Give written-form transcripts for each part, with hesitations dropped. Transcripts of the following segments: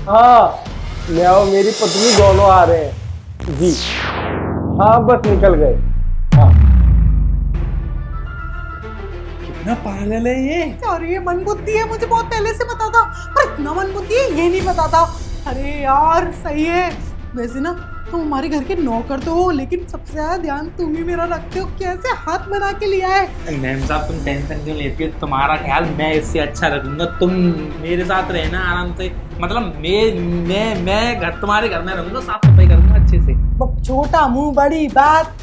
हाँ, मैं और मेरी पत्नी दोनों आ रहे हैं जी। हाँ बस निकल गए। हाँ। कितना पागल है ये। अरे ये मन बुद्धि है, मुझे बहुत पहले से पता था, पर इतना मन बुद्धि है ये नहीं पता था। अरे यार सही है। वैसे ना तुम हमारे घर के नौकर तो हो, लेकिन सबसे ज्यादा ध्यान तुम ही मेरा रखते हो। कैसे हाथ बना के लिया है। मैम साहब तुम टेंशन क्यों लेती हो, तुम्हारा ख्याल मैं इससे अच्छा रखूंगा। तुम मेरे साथ रहना आराम से, मतलब मैं घर तुम्हारे घर में रहूंगा, साफ सफाई करूंगा अच्छे से। छोटा मुंह बड़ी बात।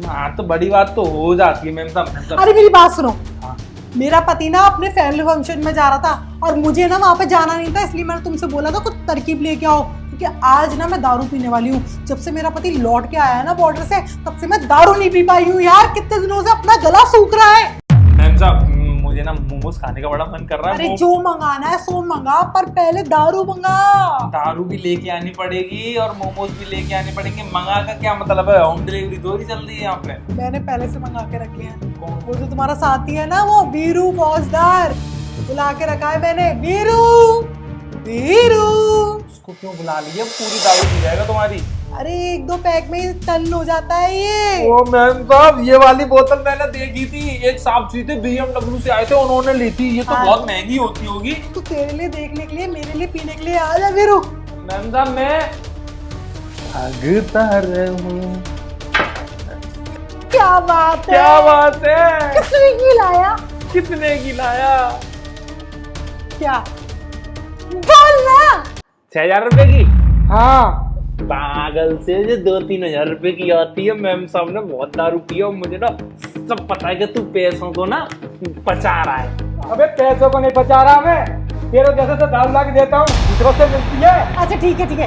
हाँ तो बड़ी बात तो हो जाती है मैम साहब। अरे मेरी बात सुनो। हाँ। मेरा पति ना अपने फैमिली फंक्शन में जा रहा था और मुझे ना वहां पे जाना नहीं था, इसलिए मैंने तुमसे बोला था कुछ तरकीब लेके आओ, क्योंकि आज ना मैं दारू पीने वाली हूँ। जब से मेरा पति लौट के आया है ना बॉर्डर से, तब से मैं दारू नहीं पी पाई हूँ यार। कितने दिनों से अपना गला सूख रहा है। मैम साहब मुझे ना मोमोज खाने का बड़ा मन कर रहा है। अरे जो मंगाना है सो मंगा, पर पहले दारू मंगा। दारू भी लेके आनी पड़ेगी और मोमोज भी लेके आने पड़ेंगे। मंगा का क्या मतलब है, होम डिलीवरी दो ही चल रही है यहाँ पे। मैंने पहले से मंगा के रखे हैं। वो जो तुम्हारा साथी है ना, वो वीरू फौजदार, बुला के रखा है मैंने। वीरू वीरू। उसको क्यों बुला लिया, पूरी दारू पी जाएगा तुम्हारी। अरे 1-2 पैक में ही टन हो जाता है ये। ओ मैम साहब ये वाली बोतल मैंने देखी थी, एक साहब जी थे BMW से आए थे, उन्होंने ली थी। ये तो हाँ। बहुत महंगी होती होगी। तो तेरे लिए देखने के लिए, मेरे लिए पीने के लिए आ जा वीरू। मैम साहब मैं भागता रहूं। क्या बात है, क्या बात है। कितने की लाया? कितने की लाया? क्या बोल ना। 6,000 रुपए की। हाँ पागल से जो 2-3 हजार रुपए की आती है। मैम साहब ने बहुत दारू पी और मुझे ना सब पता है कि तू पैसों को ना बचा रहा है। अबे पैसों को नहीं बचा रहा मैं, तेरे जैसे तो दारू ला के देता हूँ, दूसरों से मिलती है। अच्छा ठीक है ठीक है,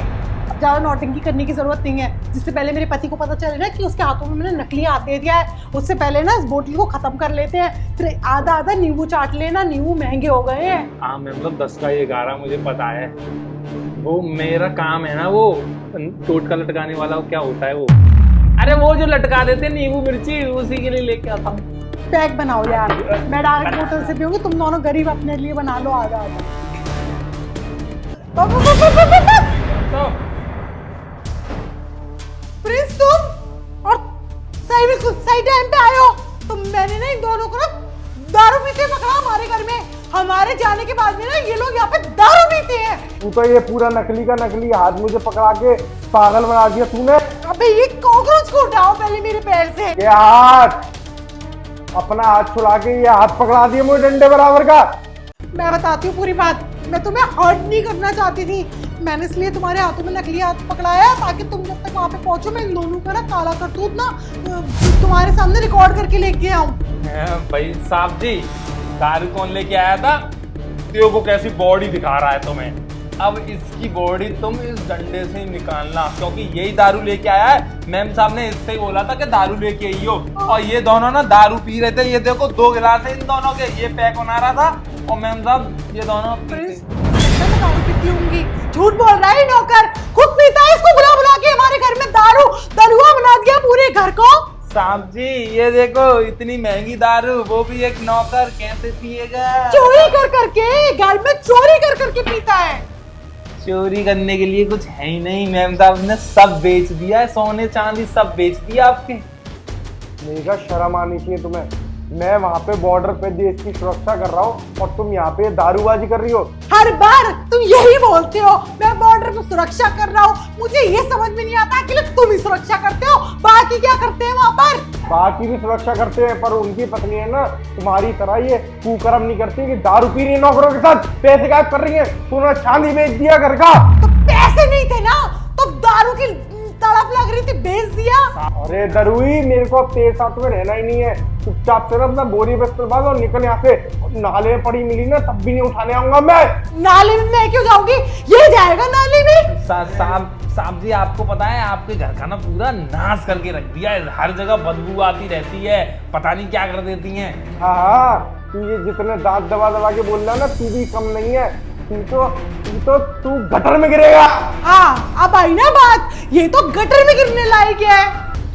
अब ज्यादा नौटंकी करने की जरूरत नहीं है। जिससे पहले मेरे पति को पता चले ना कि उसके हाथों में मैंने नकली हाथ दे दिया है, उससे पहले ना इस बोतल को खत्म कर लेते हैं। फिर आधा आधा नींबू चाट लेना, नींबू महंगे हो गए हैं। हाँ मैम मतलब 10 का 11 मुझे पता है। वो मेरा काम है ना, वो टोटका लटकाने वाला, वो क्या होता है वो, अरे वो जो लटका देते नींबू मिर्ची, उसी के लिए लेके आता हूँ। पैक बनाओ यार, मैं डायरेक्ट बोतल से पीऊंगी, तुम दोनों गरीब अपने लिए बना लो आधा आधा। प्रिंस तुम और सही में सही टाइम पे आए हो। तुम मैंने ना इन दोनों को ना दारू पीते पकड़ा हमारे घर में। हमारे जाने के बाद में ना ये लोग यहाँ पे दारू पीते हैं। तू तो ये पूरा नकली का नकली हाथ मुझे पकड़ा के पागल बना दिया तूने। अबे ये कॉकरोच को उठाओ पहले मेरे पैर से। ये हाथ, अपना हाथ छुड़ा के ये हाथ पकड़ा दिए मुझे डंडे बराबर का। मैं बताती हूँ पूरी बात। मैं तुम्हें हर्ट नहीं करना चाहती थी, मैंने इसलिए तुम्हारे हाथों में नकली हाथ पकड़ाया ताकि तुम जब तक वहाँ पे पहुंचो मैं इन दोनों का ना काला करतूत ना तुम्हारे सामने रिकॉर्ड करके लेके आऊं। भाई साहब जी दारू कौन लेके आया था? देखो को कैसी बॉडी दिखा रहा है तुम्हें। अब इसकी बॉडी तुम इस डंडे से निकालना, क्योंकि यही दारू लेके आया है। मैम साहब ने इससे ही बोला था कि दारू लेके आई हो, और ये दोनों ना दारू पी रहे थे। ये देखो 2 गिलास है इन दोनों के, ये पैक बना रहा था और मैम साहब ये दोनों मैं दारू पीती होंगी। झूठ बोल रहा है नौकर, खुद पीता है। इसको बुला बुला के हमारे घर में दरुआ बना दिया पूरे घर को। साहब जी ये देखो इतनी महंगी दारू, वो भी एक नौकर कैसे पिएगा? चोरी कर करके, घर में चोरी कर करके पीता है। चोरी करने के लिए कुछ है ही नहीं। मैम साहब ने सब बेच दिया है, सोने चांदी सब बेच दिया आपके। मेरे का शर्म आनी चाहिए तुम्हें। मैं वहाँ पे बॉर्डर पे देश की सुरक्षा कर रहा हूँ और तुम यहाँ पे दारूबाजी कर रही हो। हर बार तुम यही बोलते हो, मैं बॉर्डर पे सुरक्षा कर रहा हूँ। मुझे ये समझ में नहीं आता कि तुम ही सुरक्षा करते हो, बाकी क्या करते हैं वहाँ पर? बाकी भी सुरक्षा करते हैं, पर उनकी पत्नी है ना तुम्हारी तरह ये कुकर्म नहीं करती कि दारू पी रही है नौकरों के साथ, पैसे गायब कर रही है। तूने चांदी बेच दिया घर का। तो पैसे नहीं थे ना, तो दारू की तड़प लग रही थी, बेच दिया। अरे दरुई, मेरे को तेरे साथ में रहना ही नहीं है। चुपचाप से ना अपना बोरी बिस्तर बांध और निकल यहाँ से। नाले में पड़ी मिली ना तब भी नहीं उठाने आऊंगा मैं। नाले में मैं क्यों जाऊंगी, ये जाएगा नाले में। साहब जी आपको पता है आपके घर का ना पूरा नाश करके रख दिया है। हर जगह बदबू आती रहती है, पता नहीं क्या कर देती हैं। हाँ तू ये जितने दांत दबा दबा के बोल रहा है ना, तू भी कम नहीं है। तू गटर में गिरेगा। हाँ अब आई ना बात, ये तो गटर में गिरने लायक है।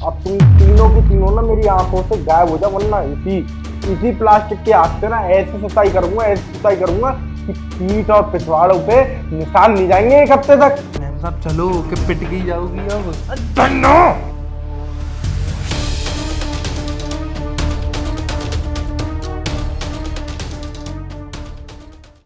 अब तुम तीनों की तीनों ना मेरी आंखों से गायब हो जाओ, वरना इसी प्लास्टिक के हाथ से ना ऐसी सुताई करूंगा इसकी पीठ और पिछवाड़ों पे निशान नहीं जाएंगे एक हफ्ते तक। मैम साहब चलो कि पिट गई जाओगी अब। धन्नो